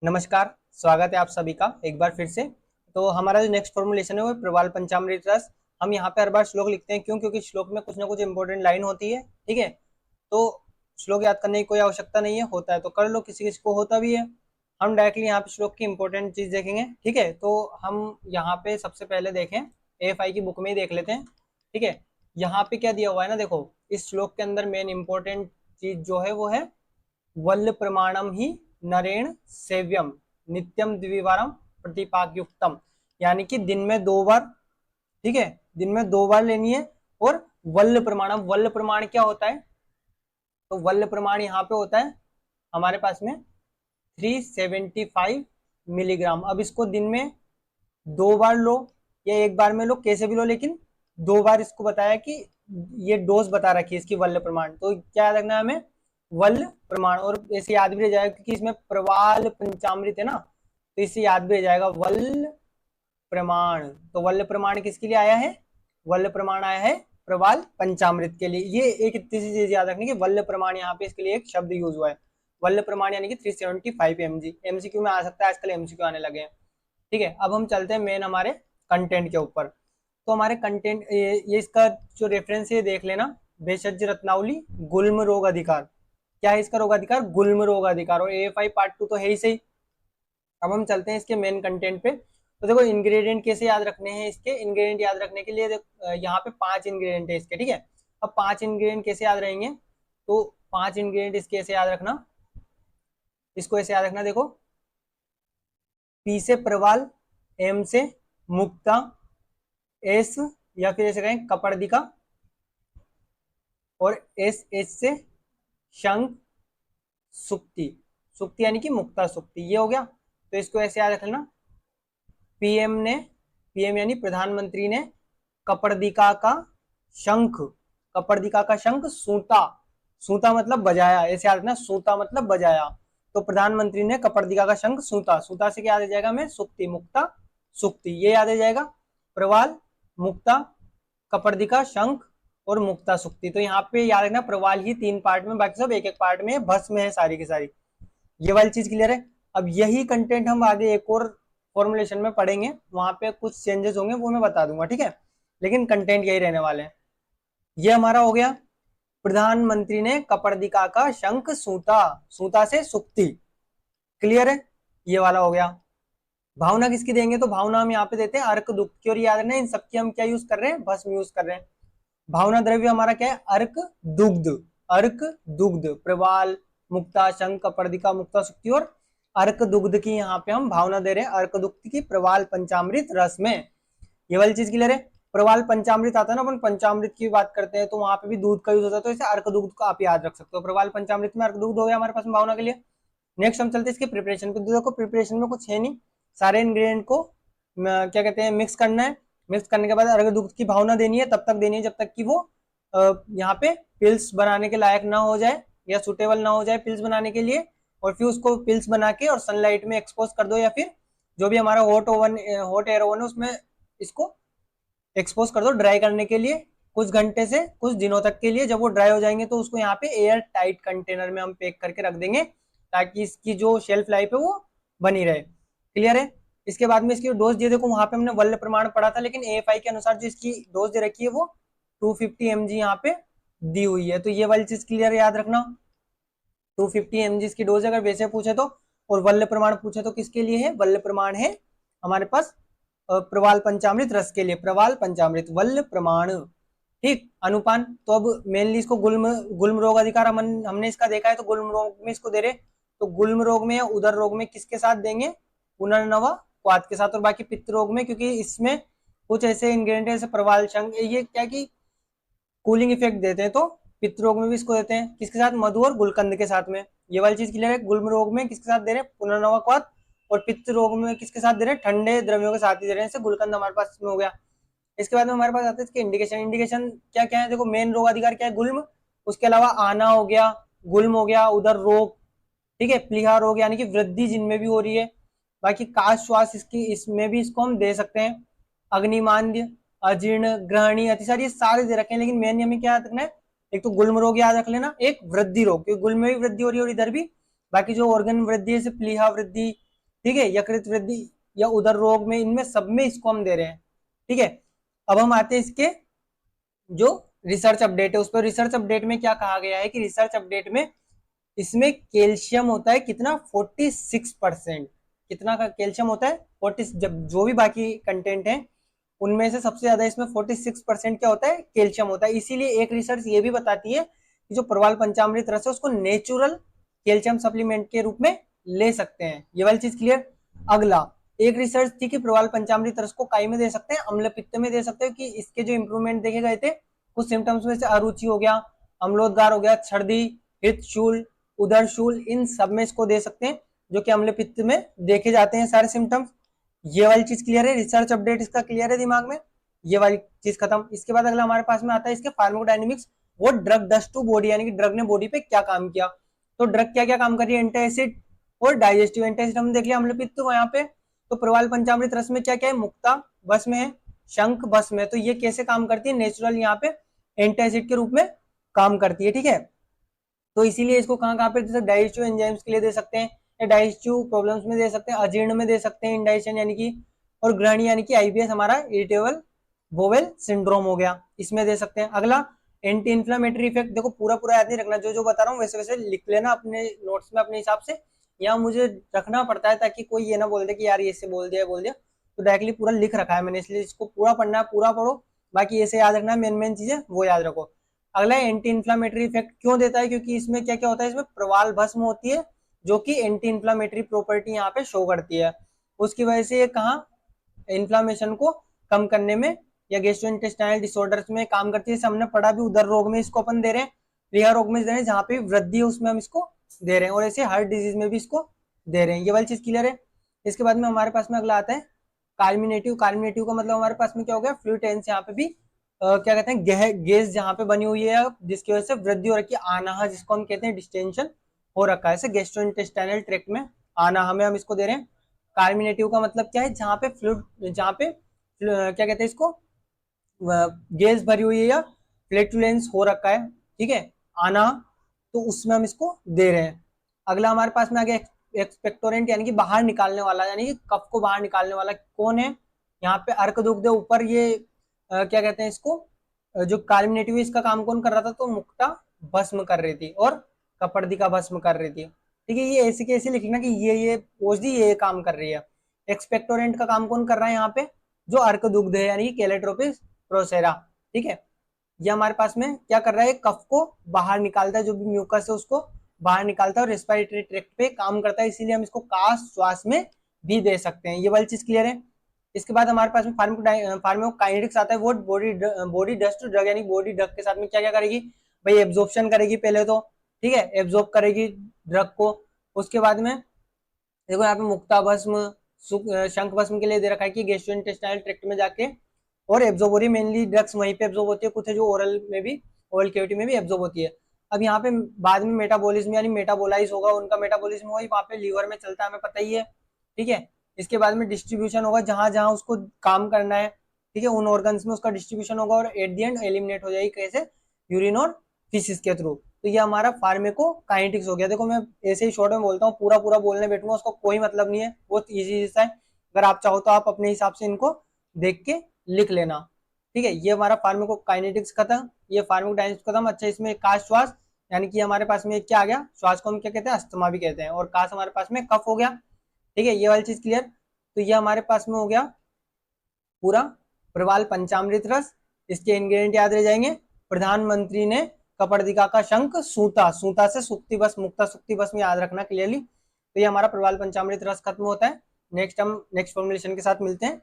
नमस्कार। स्वागत है आप सभी का एक बार फिर से। तो हमारा जो नेक्स्ट फॉर्मुलेशन है वो प्रवाल पंचामृत रस। हम यहाँ पे हर बार श्लोक लिखते हैं, क्यों? क्योंकि श्लोक में कुछ ना कुछ इंपॉर्टेंट लाइन होती है। ठीक है, तो श्लोक याद करने की कोई आवश्यकता नहीं है, होता है तो कर लो, किसी किसी को होता भी है। हम डायरेक्टली यहाँ पे श्लोक की इंपॉर्टेंट चीज देखेंगे। ठीक है, तो हम यहाँ पे सबसे पहले देखें, AFI की बुक में ही देख लेते हैं। ठीक है, यहाँ पे क्या दिया हुआ है ना, देखो इस श्लोक के अंदर मेन इंपॉर्टेंट चीज जो है वो है वल्ल प्रमाणम ही नरेण सेव्यम नित्यम द्विवारम प्रतिपाकयुक्तम, यानी कि दिन में 2 बार। ठीक है, दिन में 2 बार लेनी है। और वल्ल प्रमाणम, वल्ल प्रमाण क्या होता है? तो वल्ल प्रमाण यहाँ पे होता है हमारे पास में 375 मिलीग्राम। अब इसको दिन में 2 बार लो या एक बार में लो, कैसे भी लो, लेकिन 2 बार इसको बताया कि ये डोज बता रखी है इसकी वल्ल प्रमाण। तो क्या याद रखना है हमें? वल्ल प्रमाण। और ऐसे याद भी रह जाएगा क्योंकि इसमें प्रवाल पंचामृत है ना, तो इससे याद भी रह जाएगा वल्ल प्रमाण। तो वल्ल प्रमाण किसके लिए आया है? वल्ल प्रमाण आया है प्रवाल पंचामृत के लिए। ये एक इतनी सी चीज याद रखनी कि वल्ल प्रमाण यहाँ पे इसके लिए एक शब्द यूज हुआ है, वल्ल प्रमाण, यानी कि 375 mg। MCQ में आ सकता है, आजकल MCQ आने लगे हैं। ठीक है, अब हम चलते हैं मेन हमारे कंटेंट के ऊपर। तो हमारे कंटेंट ये इसका जो रेफरेंस है देख लेना, भेषज रत्नावली गुल्म रोग अधिकार। क्या है इसका रोग अधिकार? गुल्म रोग अधिकार। और AFI पार्ट 2 तो है ही सही। अब हम चलते हैं इसके मेन कंटेंट पे। तो देखो इंग्रेडिएंट कैसे याद रखने हैं इसके। इंग्रेडिएंट याद रखने के लिए यहाँ पे 5 इंग्रेडिएंट है इसके। ठीक है, अब 5 इंग्रेडिएंट कैसे याद रहेंगे? तो 5 इंग्रेडिएंट इसके ऐसे याद रखना, इसको ऐसे याद रखना। देखो, P से प्रवाल, M से मुक्ता, S या फिर ऐसे कहें कपर्दिका, और SH से शंख सुक्ति। सुक्ति यानी कि मुक्ता सुक्ति, ये हो गया। तो इसको ऐसे याद रखना, पीएम यानी प्रधानमंत्री ने कपर्दिका का शंख, कपर्दिका का शंख सूता, सूता मतलब बजाया, ऐसे याद रखना, सूता मतलब बजाया। तो प्रधानमंत्री ने कपर्दिका का शंख सूता, सूता से क्या याद आ जाएगा हमें? सुक्ति, मुक्ता सुक्ति, ये याद आ जाएगा। प्रवाल, मुक्ता, कपर्दिका, शंख और मुक्ता सुक्ति। तो यहाँ पे याद रखना प्रवाल ही 3 पार्ट में, बाकी सब एक एक पार्ट में, भस्म है सारी की सारी। ये वाली चीज क्लियर है। अब यही कंटेंट हम आगे एक और फॉर्मुलेशन में पढ़ेंगे, वहां पे कुछ चेंजेस होंगे वो मैं बता दूंगा। ठीक है, लेकिन कंटेंट यही रहने वाले हैं। ये हमारा हो गया, प्रधानमंत्री ने कपर्दिका का शंख सूता, सूता से सुक्ति। क्लियर है, ये वाला हो गया। भावना किसकी देंगे? तो भावना हम यहाँ पे देते हैं अर्क दुग्ध की। और याद रखना इन सबकी हम क्या यूज कर रहे हैं? भस्म यूज कर रहे हैं। भावना द्रव्य हमारा क्या है? अर्क दुग्ध, अर्क दुग्ध, प्रवाल, मुक्ता, शंख, कपर्दिका, मुक्ता सुक्ति और अर्क दुग्ध की यहाँ पे हम भावना दे रहे हैं, अर्क दुग्ध की प्रवाल पंचामृत रस में। ये वाली चीज क्लियर है। प्रवाल पंचामृत आता है ना, अपन पंचामृत की बात करते हैं तो वहां पे भी दूध का यूज होता है, तो इसे अर्क दुग्ध को आप याद रख सकते हो। प्रवाल पंचामृत में अर्क दुग्ध हो गया हमारे पास में भावना के लिए। नेक्स्ट हम चलते हैं इसके प्रिपरेशन पे। देखो प्रिपरेशन में कुछ है नहीं, सारे इंग्रेडिएंट को क्या कहते हैं, मिक्स करना है। मिक्स करने के बाद अर्घ दुग्ध की भावना देनी है, तब तक देनी है जब तक कि वो यहाँ पे पिल्स बनाने के लायक ना हो जाए या सुटेबल ना हो जाए पिल्स बनाने के लिए। और फिर उसको पिल्स बना के और सनलाइट में एक्सपोज कर दो, या फिर जो भी हमारा हॉट एयर ओवन है उसमें इसको एक्सपोज कर दो ड्राई करने के लिए, कुछ घंटे से कुछ दिनों तक के लिए। जब वो ड्राई हो जाएंगे तो उसको यहाँ पे एयर टाइट कंटेनर में हम पैक करके रख देंगे, ताकि इसकी जो शेल्फ लाइफ है वो बनी रहे। क्लियर है। इसके बाद में इसकी डोज दे देखो, वहां पे हमने वल्ल प्रमाण पढ़ा था, लेकिन AFI के अनुसार जो इसकी डोज दे रखी है वो 250 mg यहाँ पे दी हुई है। तो ये वाली चीज क्लियर याद रखना, 250 mg की डोज अगर वैसे पूछे तो। और वल्ल प्रमाण पूछे तो किसके लिए है? वल्ल प्रमाण है हमारे पास प्रवाल पंचामृत रस के लिए, प्रवाल पंचामृत वल्ल प्रमाण। ठीक, अनुपान तो अब मेनली इसको गुल्म, गुल्म रोग अधिकार हमने इसका देखा है, तो गुल्म रोग में इसको दे रहे, तो गुल्म रोग में या उदर रोग में किसके साथ देंगे? पुनर्नवा क्वाथ के साथ। और बाकी पित्त रोग में, क्योंकि इसमें कुछ ऐसे इंग्रेडिएंट जैसे प्रवाल शंख, ये क्या कि कूलिंग इफेक्ट देते हैं, तो पित्त रोग में भी इसको देते हैं किसके साथ? मधु और गुलकंद के साथ में। ये वाली चीज क्लियर है। गुल्म रोग में किसके साथ दे रहे हैं? पुनर्नवा क्वाथ। और पित्त रोग में किसके साथ दे रहे हैं? ठंडे द्रव्यों के साथ ही दे रहे हैं, जैसे गुलकंद हमारे पास में हो गया। इसके बाद में हमारे पास आते हैं इसके इंडिकेशन। इंडिकेशन क्या क्या है? देखो मेन रोग अधिकार क्या है? गुल्म। उसके अलावा आना हो गया, गुल्म हो गया, उदर रोग, ठीक है, प्लीहा रोग यानी कि वृद्धि जिनमें भी हो रही है। बाकी काश श्वास इसकी, इसमें भी इसको हम दे सकते हैं। अग्निमांद्य, अजीर्ण, ग्रहणी, अतिसार, ये सारे दे रखे हैं, लेकिन मेन हमें क्या याद रखना है? एक तो गुल्म रोग याद रख लेना, एक वृद्धि रोग, क्योंकि गुल्म में भी वृद्धि हो रही है और इधर भी। बाकी जो ऑर्गन वृद्धि है, प्लीहा वृद्धि, ठीक है, यकृत वृद्धि या उदर रोग में, इनमें सब में इसको हम दे रहे हैं। ठीक है, अब हम आते हैं इसके जो रिसर्च अपडेट है उस पर। रिसर्च अपडेट में क्या कहा गया है कि रिसर्च अपडेट में इसमें कैल्शियम होता है कितना, 46%। कितना का कैल्शियम होता है, 40। जब जो भी बाकी कंटेंट है उनमें से सबसे ज्यादा इसमें 46% क्या होता है, कैल्शियम होता है। इसीलिए एक रिसर्च ये भी बताती है कि जो प्रवाल पंचामृत रस है उसको नेचुरल कैल्शियम सप्लीमेंट के रूप में ले सकते हैं। ये वाली चीज क्लियर। अगला एक रिसर्च थी कि प्रवाल पंचामृत रस को काई में दे सकते हैं, अम्ल पित्त में दे सकते हैं, कि इसके जो इंप्रूवमेंट देखे गए थे कुछ सिम्टम्स में से अरुचि हो गया, अम्लोदगार हो गया, छर्दी, हितशूल, उदरशूल, इन सब में इसको दे सकते हैं जो कि अम्ल पित्त में देखे जाते हैं सारे सिम्टम्स। ये वाली चीज क्लियर है, रिसर्च अपडेट इसका क्लियर है दिमाग में, ये वाली चीज खत्म। इसके बाद अगला हमारे पास में आता है इसके फार्माकोडायनेमिक्स, वो ड्रग डस्ट टू बॉडी, यानी कि ड्रग ने बॉडी पे क्या काम किया। तो ड्रग क्या क्या काम कर रही है, एंटी एसिड और डाइजेस्टिव। एंटी एसिड हमने देख लिया, अम्ल पित्त यहाँ पे। तो प्रवाल पंचामृत रस में क्या क्या है, मुक्ता भस्म है, शंख भस्म है। तो ये कैसे काम करती है, नेचुरल यहाँ पे एंटी एसिड के रूप में काम करती है। ठीक है, तो इसीलिए इसको कहाँ कहाँ पे जैसे डाइजेस्टिव एंजाइम्स के लिए दे सकते हैं, या डाइजेस्टिव प्रॉब्लम्स में दे सकते हैं, अजीर्ण में दे सकते हैं, इंडाइजेशन यानी कि, और ग्रहणी यानी कि आईबीएस हमारा इरिटेबल बोवेल सिंड्रोम हो गया, इसमें दे सकते हैं। अगला एंटी इन्फ्लामेटरी इफेक्ट, देखो पूरा पूरा याद नहीं रखना, जो जो बता रहा हूँ वैसे वैसे लिख लेना अपने नोट्स में अपने हिसाब से, या मुझे रखना पड़ता है ताकि कोई ये ना बोल दे कि यार ये से बोल दिया। तो डायरेक्टली पूरा लिख रखा है मैंने, इसलिए इसको पूरा पढ़ना है, पूरा पढ़ो। बाकी ऐसे याद रखना है, मेन मेन चीजें वो याद रखो। अगला एंटी इन्फ्लामेटरी इफेक्ट क्यों देता है, क्योंकि इसमें क्या क्या होता है, इसमें प्रवाल भस्म होती है जो कि एंटी इन्फ्लामेटरी प्रॉपर्टी यहाँ पे शो करती है। उसकी वजह से ये कहाँ इन्फ्लामेशन को कम करने में या गैस्ट्रोइंटेस्टाइनल डिसऑर्डर्स में काम करती है। हमने पढ़ा भी, उदर रोग में इसको अपन दे रहे हैं, प्रिया रोग में दे रहे हैं, जहाँ पे वृद्धि है उसमें हम इसको दे रहे हैं, और ऐसे हार्ट डिजीज में भी इसको दे रहे हैं। ये वाली चीज क्लियर है। इसके बाद में हमारे पास में अगला आता है कार्मिनेटिव। कार्मिनेटिव का मतलब हमारे पास में क्या हो गया, फ्लूटेंस, यहाँ पे भी क्या कहते हैं, गैस जहाँ पे बनी हुई है जिसकी वजह से वृद्धि हो रखी है, आनाहा जिसको हम कहते हैं, डिस्टेंशन हो रखा है गैस्ट्रोइंटेस्टाइनल ट्रैक्ट में, आनाहा में हम इसको दे रहे हैं। कार्मिनेटिव का मतलब क्या है, जहाँ पे जहाँ पे क्या कहते हैं इसको, गैस भरी हुई है या फ्लैटुलेंस हो रखा है, ठीक है, आना, तो उसमें हम इसको दे रहे हैं। अगला हमारे पास में आ गया एक्सपेक्टोरेंट, यानी कि बाहर निकालने वाला, यानी कि कफ को बाहर निकालने वाला कौन है, यहाँ पे अर्क दुग्ध ऊपर, ये क्या कहते हैं इसको, जो कार्मिनेटिव इसका काम कौन कर रहा था, तो मुक्ता भस्म कर रही थी और कपर्दिका भस्म कर रही थी। ठीक है, ये ऐसे कैसे लिखना कि ये औषधि ये काम कर रही है। एक्सपेक्टोरेंट का काम कौन कर रहा है यहाँ पे, जो अर्क दुग्ध है, यानी कि कैलेट्रोपिस प्रोसेरा। ठीक है, ये हमारे पास में क्या कर रहा है, कफ को बाहर निकालता है, जो भी म्यूकस है उसको बाहर निकालता है और रेस्पिरेटरी ट्रैक्ट पे काम करता है, इसीलिए हम इसको काश श्वास में भी दे सकते हैं। ये वाली चीज क्लियर है। इसके बाद हमारे पास में फार्माकोकाइनेटिक्स आता है, वो बॉडी डस्ट ड्रग, यानी बॉडी ड्रग के साथ में क्या क्या करेगी भाई, एब्जॉर्प्शन करेगी पहले तो, ठीक है, एब्जॉर्ब करेगी ड्रग को। उसके बाद में देखो यहाँ पे मुक्ता भस्म, शंख भस्म के लिए दे रखा है कि गैस्ट्रोइंटेस्टाइनल ट्रैक्ट में जाके और एब्जॉर्ब हो रही है, मेनली ड्रग्स वहीं पे एब्जॉर्ब होती है, कुछ है जो ओरल में भी, ओरल कैविटी में भी एब्जॉर्ब होती है। अब यहाँ पे बाद में मेटाबॉलिज्म यानी मेटाबोलाइज होगा, उनका मेटाबॉलिज्म होगा, वहाँ पे लीवर में चलता है, हमें पता ही है। ठीक है, इसके बाद में डिस्ट्रीब्यूशन होगा, जहां जहां उसको काम करना है, ठीक है, उन ऑर्गन्स में उसका डिस्ट्रीब्यूशन होगा, और एट द एंड एलिमिनेट हो जाएगी कैसे, यूरिन और फिसिस के थ्रू। तो ये हमारा फार्माकोकाइनेटिक्स हो गया। देखो मैं ऐसे ही शॉर्ट में बोलता हूँ, पूरा पूरा बोलने बैठूंगा उसका कोई मतलब नहीं है, बहुत ईजी हिस्सा है। अगर आप चाहो तो आप अपने हिसाब से इनको देख के लिख लेना। ठीक है, ये हमारा फार्माकोकाइनेटिक्स खत्म, ये फार्माकोडायनेमिक्स खत्म। अच्छा, इसमें काश श्वास, यानी कि हमारे पास में क्या आ गया, श्वास को हम क्या कहते हैं, अस्थमा भी कहते हैं, और काश हमारे पास में कफ हो गया। ठीक है, ये वाली चीज क्लियर। तो ये हमारे पास में हो गया पूरा प्रवाल पंचामृत रस। इसके इंग्रेडिएंट याद रह जाएंगे, प्रधानमंत्री ने कपर्दिका का शंख सूता, सूता से सुक्ति बस, मुक्ता सुक्ति बस में याद रखना क्लियरली। तो ये हमारा प्रवाल पंचामृत रस खत्म होता है। नेक्स्ट हम नेक्स्ट फॉर्मुलेशन के साथ मिलते हैं।